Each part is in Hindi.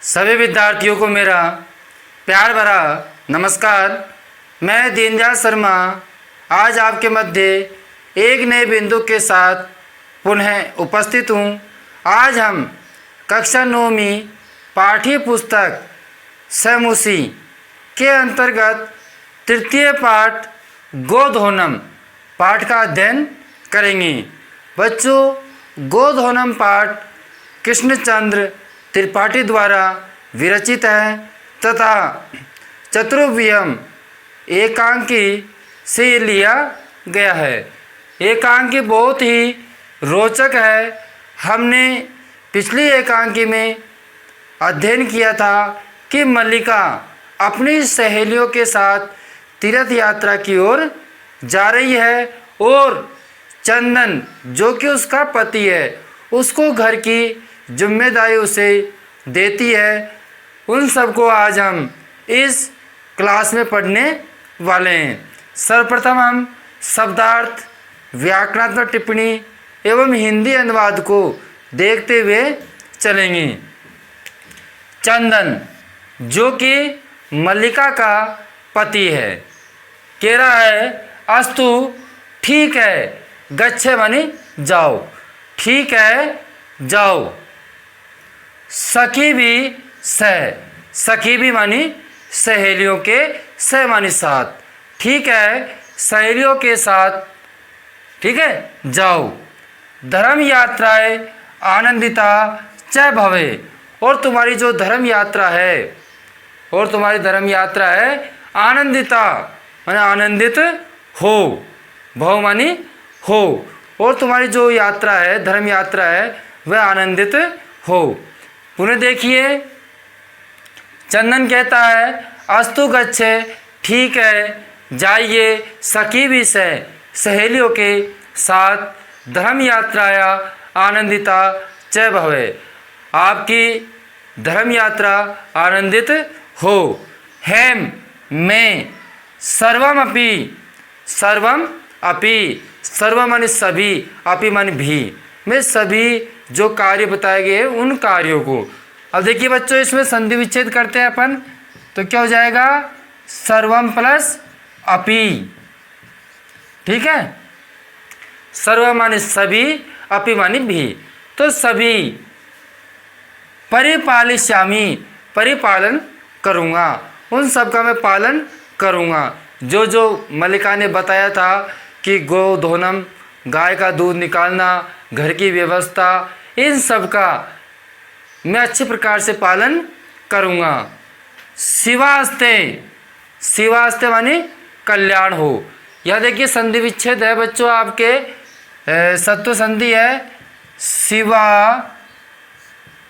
सभी विद्यार्थियों को मेरा प्यार भरा नमस्कार। मैं दीनदयाल शर्मा आज आपके मध्य एक नए बिंदु के साथ पुनः उपस्थित हूँ। आज हम कक्षा 9वीं पाठ्य पुस्तक समूसी के अंतर्गत तृतीय पाठ गोधोनम पाठ का अध्ययन करेंगे। बच्चों, गोधोनम पाठ कृष्णचंद्र त्रिपाठी द्वारा विरचित है तथा चतुर्व्यम एकांकी से लिया गया है। एकांकी बहुत ही रोचक है। हमने पिछली एकांकी में अध्ययन किया था कि मल्लिका अपनी सहेलियों के साथ तीर्थ यात्रा की ओर जा रही है और चंदन जो कि उसका पति है उसको घर की जिम्मेदारी उसे देती है। उन सबको आज हम इस क्लास में पढ़ने वाले हैं। सर्वप्रथम हम शब्दार्थ, व्याकरणात्मक टिप्पणी एवं हिंदी अनुवाद को देखते हुए चलेंगे। चंदन जो कि मल्लिका का पति है कह रहा है अस्तु ठीक है, गच्छे मानी जाओ, ठीक है जाओ। सखी भी सखी भी मानी सहेलियों के मानी साथ, ठीक है सहेलियों के साथ, ठीक है जाओ। धर्म यात्राएं आनंदिता च भवे, और तुम्हारी जो धर्म यात्रा है आनंदिता माने आनंदित हो, भव मानी हो, और तुम्हारी जो यात्रा है धर्म यात्रा है वह आनंदित हो। पुनः देखिए, चंदन कहता है अस्तु गच्छे, ठीक है जाइए, सखी भी सहेलियों के साथ धर्म यात्राया आनंदिता च भवे, आपकी धर्म यात्रा आनंदित हो। हेम में सर्वम अपि, सर्व माने सभी, अपि माने भी, में सभी जो कार्य बताए गए हैं उन कार्यों को। अब देखिए बच्चों, इसमें संधि विच्छेद करते हैं अपन तो क्या हो जाएगा सर्वम प्लस अपि, ठीक है। सर्व माने सभी, अपि माने भी, तो सभी परिपालिष्यामि, परिपालन करूँगा, उन सब का मैं पालन करूँगा। जो जो मल्लिका ने बताया था कि गोधोनम गाय का दूध निकालना, घर की व्यवस्था, इन सब का मैं अच्छे प्रकार से पालन करूँगा। शिवास्ते, शिवास्ते माने कल्याण हो। यह देखिए संधि विच्छेद है बच्चों आपके, सत्व संधि है, शिवा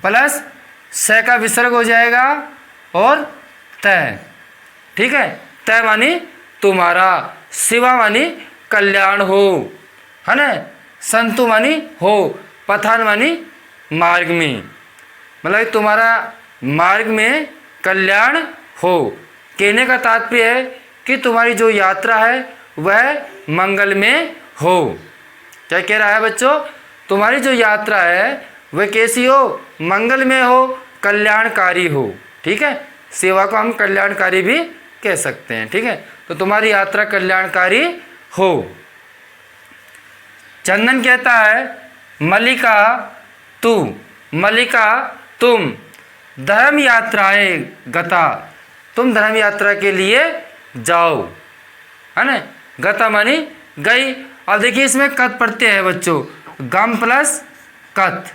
प्लस स का विसर्ग हो जाएगा और तय, ठीक है। तय मानी तुम्हारा, शिवा मानी कल्याण हो, है ना। संतु मानी हो, पथान मानी मार्ग में, मतलब तुम्हारा मार्ग में कल्याण हो। कहने का तात्पर्य है कि तुम्हारी जो यात्रा है वह मंगल में हो। क्या कह रहा है बच्चों, तुम्हारी जो यात्रा है वह कैसी हो, मंगल में हो, कल्याणकारी हो, ठीक है। सेवा को हम कल्याणकारी भी कह सकते हैं, ठीक है। तो तुम्हारी यात्रा कल्याणकारी हो। चंदन कहता है मल्लिका तुम धर्म यात्राएं गता, तुम धर्म यात्रा के लिए जाओ, है ना। गता मानी गई। अब देखिए इसमें कत प्रत्यय है बच्चों, गम प्लस कत,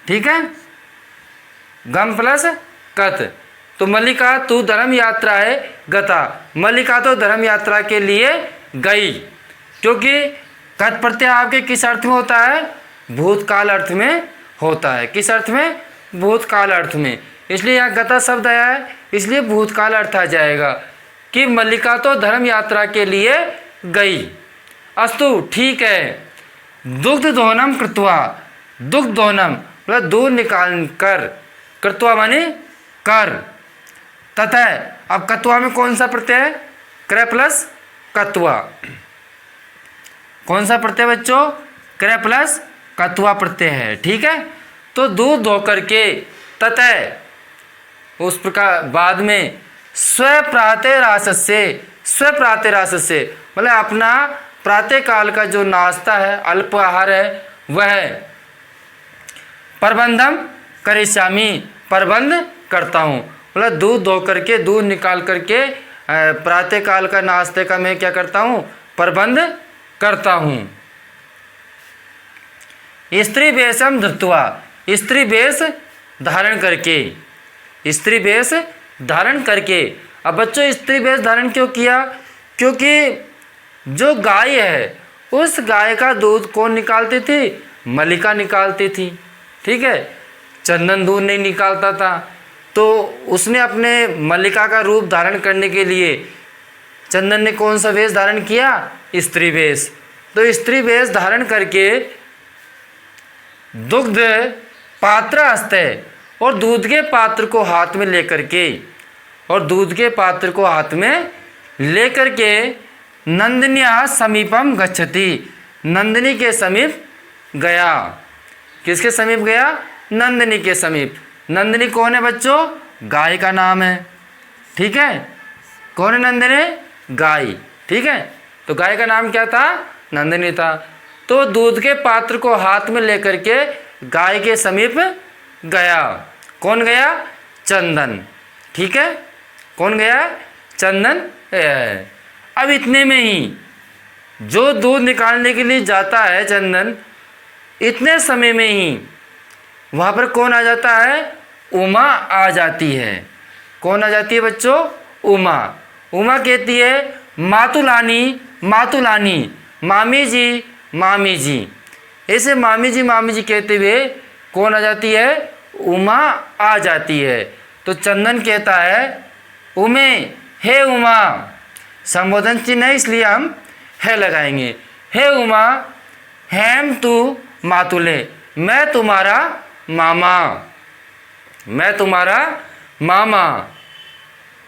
ठीक है, गम प्लस कत। तो मल्लिका तू धर्म यात्राएं गता, मल्लिका तो धर्म यात्रा के लिए गई, क्योंकि कत प्रत्यय आपके किस अर्थ में होता है, भूतकाल अर्थ में होता है। किस अर्थ में, भूतकाल अर्थ में, इसलिए यहाँ गता शब्द आया है, इसलिए भूतकाल अर्थ आ जाएगा कि मल्लिका तो धर्म यात्रा के लिए गई। अस्तु ठीक है, दुग्ध दोहनम कृत्वा, दुग्ध दोहनम मतलब दूध निकाल कर, कृत्वा माने कर, तथा अब कत्वा में कौन सा प्रत्यय है, क्रय प्लस कत्वा, कौन सा प्रत्यय बच्चों, क्रय प्लस कत्वा प्रत्यय है, ठीक है। तो दूध धो करके ततः उस प्रकार बाद में स्वप्रातरासस्य मतलब अपना प्रातः काल का जो नाश्ता है, अल्पाहार है, वह प्रबंधम करिष्यामि, प्रबंध करता हूँ। मतलब दूध धो करके, दूध निकाल करके प्रातः काल का नाश्ते का मैं क्या करता हूँ, प्रबंध करता हूँ। स्त्री वेशम धृत्वा, स्त्री वेश धारण करके, स्त्री वेश धारण करके। अब बच्चों स्त्री वेश धारण क्यों किया? क्योंकि जो गाय है उस गाय का दूध कौन निकालती थी? मलिका निकालती थी, ठीक है। चंदन दूध नहीं निकालता था, तो उसने अपने मलिका का रूप धारण करने के लिए चंदन ने कौन सा वेश धारण किया? स्त्री वेश। तो स्त्री वेश धारण करके दुग्ध पात्र हस्ते, और दूध के पात्र को हाथ में लेकर के, और दूध के पात्र को हाथ में लेकर के नंदिन्या समीपम गच्छति, नंदिनी के समीप गया। किसके समीप गया? नंदिनी के समीप। नंदिनी कौन है बच्चों? गाय का नाम है, ठीक है। कौन है नंदिनी? गाय, ठीक है। तो गाय का नाम क्या था? नंदिनी था। तो दूध के पात्र को हाथ में लेकर के गाय के समीप गया। कौन गया? चंदन, ठीक है। कौन गया? चंदन। अब इतने में ही जो दूध निकालने के लिए जाता है चंदन, इतने समय में ही वहाँ पर कौन आ जाता है? उमा आ जाती है। कौन आ जाती है बच्चों? उमा। उमा कहती है मातुलानी मातुलानी, मामी जी मामी जी। ऐसे मामी जी कहते हुए कौन आ जाती है? उमा आ जाती है। तो चंदन कहता है उमे, हे उमा। संबोधन चिन्ह है इसलिए हम है लगाएंगे। हे उमा, हेम तू मातुले, मैं तुम्हारा मामा, मैं तुम्हारा मामा।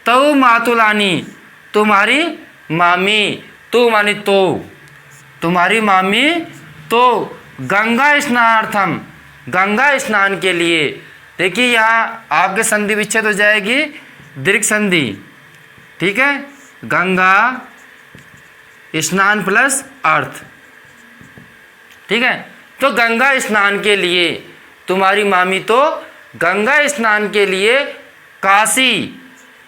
तऊ मातुलानी, तुम्हारी मामी, तू मानी तो, तुम्हारी मामी तो गंगा स्नानार्थम, गंगा स्नान के लिए। देखिए यहाँ आपके संधि विच्छेद हो जाएगी, दीर्घ संधि, ठीक है। गंगा स्नान प्लस अर्थ, ठीक है। तो गंगा स्नान के लिए तुम्हारी मामी तो गंगा स्नान के लिए काशी,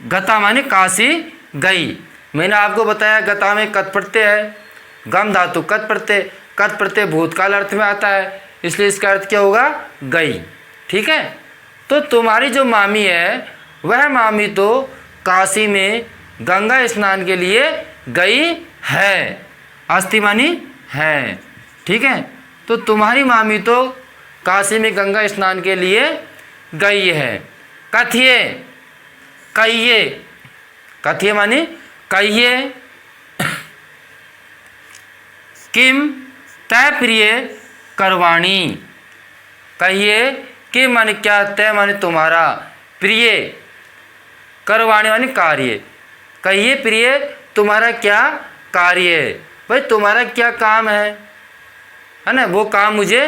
गता माने काशी गई। मैंने आपको बताया गता में कत प्रत्यय है, गम धातु कत प्रत्यय, कत प्रत्यय भूतकाल अर्थ में आता है, इसलिए इसका अर्थ क्या होगा? गई, ठीक है। तो तुम्हारी जो मामी है वह मामी तो काशी में गंगा स्नान के लिए गई है। अस्ति मानी है, ठीक है। तो तुम्हारी मामी तो काशी में गंगा स्नान के लिए गई है। कथिए, कहिए, कथिए मानी कहिए। किम तय प्रिय करवाणी, कहिए कि माने क्या, तय माने तुम्हारा, प्रिय करवाणी माने कार्य। कहिए प्रिय तुम्हारा क्या कार्य है, भाई तुम्हारा क्या काम है ना, वो काम मुझे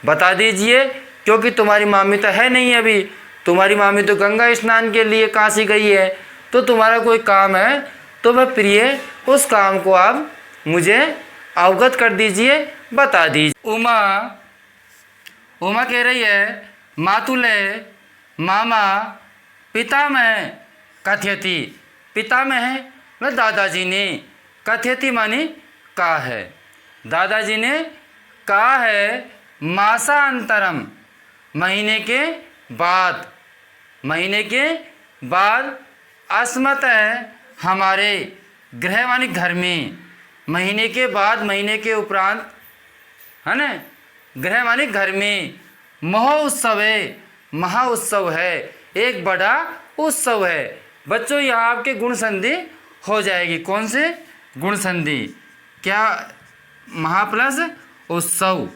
बता दीजिए। क्योंकि तुम्हारी मामी तो है नहीं अभी, तुम्हारी मामी तो गंगा स्नान के लिए काशी गई है, तो तुम्हारा कोई काम है तो वह प्रिय उस काम को आप मुझे अवगत कर दीजिए, बता दीजिए। उमा, उमा कह रही है मातुले मामा पितामह कथयति, पितामह है मतलब दादाजी ने, कथयति मानी कहा है, दादाजी ने कहा है मासांतरम, महीने के बाद, महीने के बाद, अस्मत है हमारे, गृह मानी घर में, महीने के बाद महीने के उपरांत है ना, गृह मानी घर में, महोत्सव है, महाउत्सव है, एक बड़ा उत्सव है। बच्चों यहाँ आपके गुण संधि हो जाएगी। कौन से गुण संधि? क्या? महा प्लस उत्सव,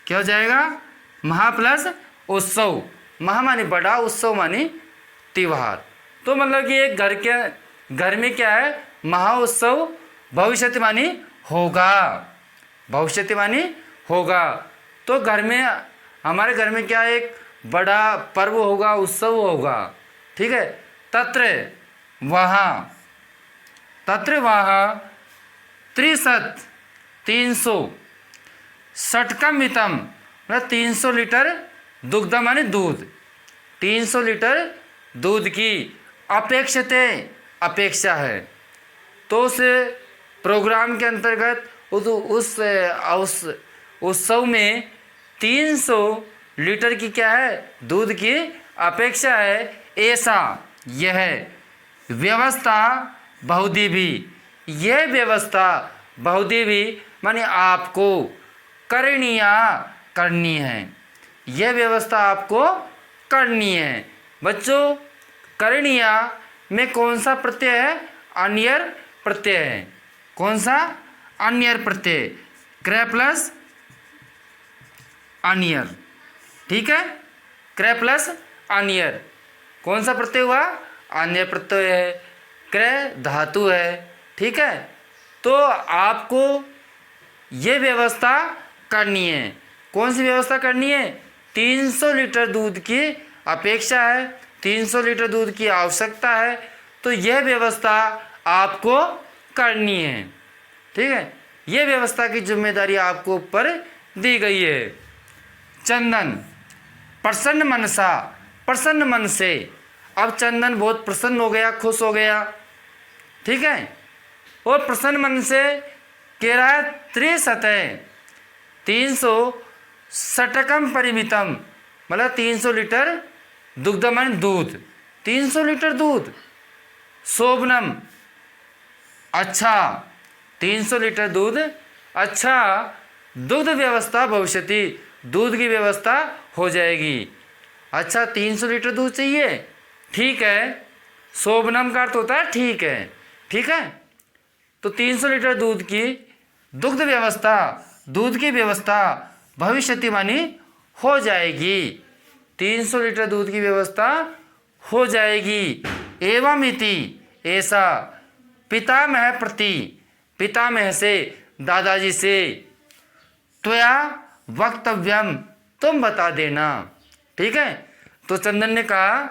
क्या हो जाएगा? महा प्लस उत्सव। महा मानी बड़ा, उत्सव मानी त्योहार। तो मतलब कि एक घर में क्या है? महाउत्सव, भविष्यति मानी होगा, भविष्यति मानी होगा। तो घर में, हमारे घर में क्या एक बड़ा पर्व होगा, उत्सव होगा, ठीक है। तत्र वहाँ त्रिशत 300 षट्कमितम मतलब 300 लीटर दुग्ध माने दूध, 300 लीटर दूध की अपेक्षा है। तो उस प्रोग्राम के अंतर्गत उस उत्सव में 300 लीटर की क्या है, दूध की अपेक्षा है। ऐसा यह व्यवस्था बहुदीवी, यह व्यवस्था बहुदीवी माने आपको करनी है। यह व्यवस्था आपको करनी है। बच्चों करणीय में कौन सा प्रत्यय है, अन्यर प्रत्यय है। कौन सा, अन्यर प्रत्यय, क्रय प्लस अन्यर, ठीक है। क्रय प्लस अन्यर कौन सा प्रत्यय हुआ, अन्य प्रत्यय है, क्रय धातु है, ठीक है। तो आपको ये व्यवस्था करनी है। कौन सी व्यवस्था करनी है, 300 लीटर दूध की अपेक्षा है, 300 लीटर दूध की आवश्यकता है, तो यह व्यवस्था आपको करनी है, ठीक है। यह व्यवस्था की जिम्मेदारी आपको ऊपर दी गई है। चंदन प्रसन्न मन से, अब चंदन बहुत प्रसन्न हो गया, खुश हो गया, ठीक है। और प्रसन्न मन से कह रहा है 300 षट्कम परिमितम मतलब 300 लीटर दुग्ध मान दूध, 300 लीटर दूध। शोभनम अच्छा, 300 लीटर दूध अच्छा, दुग्ध व्यवस्था भविष्यति दूध की व्यवस्था हो जाएगी। अच्छा 300 लीटर दूध चाहिए, ठीक है। शोभनम का अर्थ होता है ठीक है, ठीक है। तो 300 लीटर दूध की दुग्ध व्यवस्था, दूध की व्यवस्था भविष्यति मानी हो जाएगी, 300 लीटर दूध की व्यवस्था हो जाएगी। एवं इति ऐसा पितामह से दादाजी से त्वया वक्तव्यम तुम बता देना, ठीक है। तो चंदन ने कहा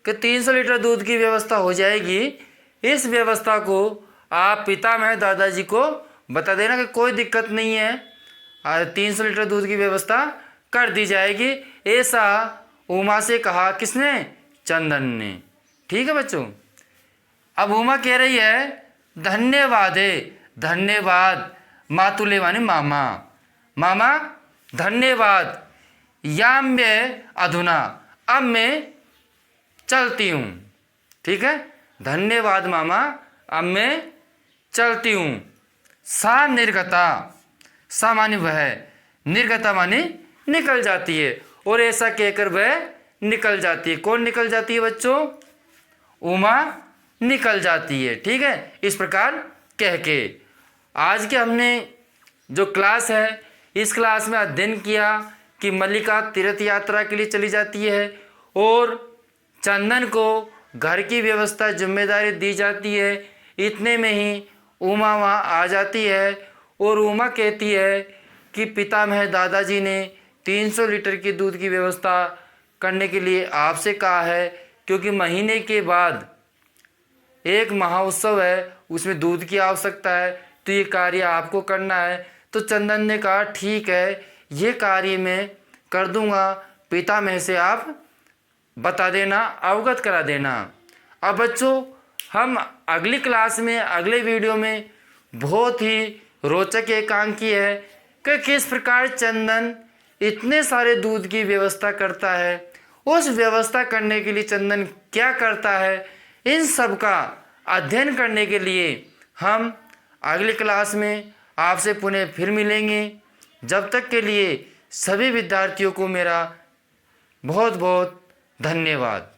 कि 300 लीटर दूध की व्यवस्था हो जाएगी, इस व्यवस्था को आप पितामह दादाजी को बता देना कि कोई दिक्कत नहीं है, 300 लीटर दूध की व्यवस्था कर दी जाएगी। ऐसा उमा से कहा, किसने, चंदन ने, ठीक है बच्चों। अब उमा कह रही है धन्यवाद मातुले माने मामा धन्यवाद, याम्य अधुना अब मैं चलती हूँ, ठीक है। धन्यवाद मामा अब मैं चलती हूँ। सा माने वह, निर्गता माने निकल जाती है, और ऐसा कहकर वह निकल जाती है। कौन निकल जाती है बच्चों, उमा निकल जाती है, ठीक है। इस प्रकार कह के आज के हमने जो क्लास है, इस क्लास में अध्ययन किया कि मल्लिका तीर्थ यात्रा के लिए चली जाती है और चंदन को घर की व्यवस्था जिम्मेदारी दी जाती है। इतने में ही उमा वहाँ आ जाती है और उमा कहती है कि पितामह दादाजी ने 300 लीटर की दूध की व्यवस्था करने के लिए आपसे कहा है, क्योंकि महीने के बाद एक महाउत्सव है, उसमें दूध की आवश्यकता है, तो ये कार्य आपको करना है। तो चंदन ने कहा ठीक है, ये कार्य मैं कर दूंगा, पितामह से आप बता देना, अवगत करा देना। अब बच्चों हम अगली क्लास में, अगले वीडियो में बहुत ही रोचक एकांकी है कि किस प्रकार चंदन इतने सारे दूध की व्यवस्था करता है, उस व्यवस्था करने के लिए चंदन क्या करता है, इन सब का अध्ययन करने के लिए हम अगली क्लास में आपसे पुनः फिर मिलेंगे। जब तक के लिए सभी विद्यार्थियों को मेरा बहुत बहुत धन्यवाद।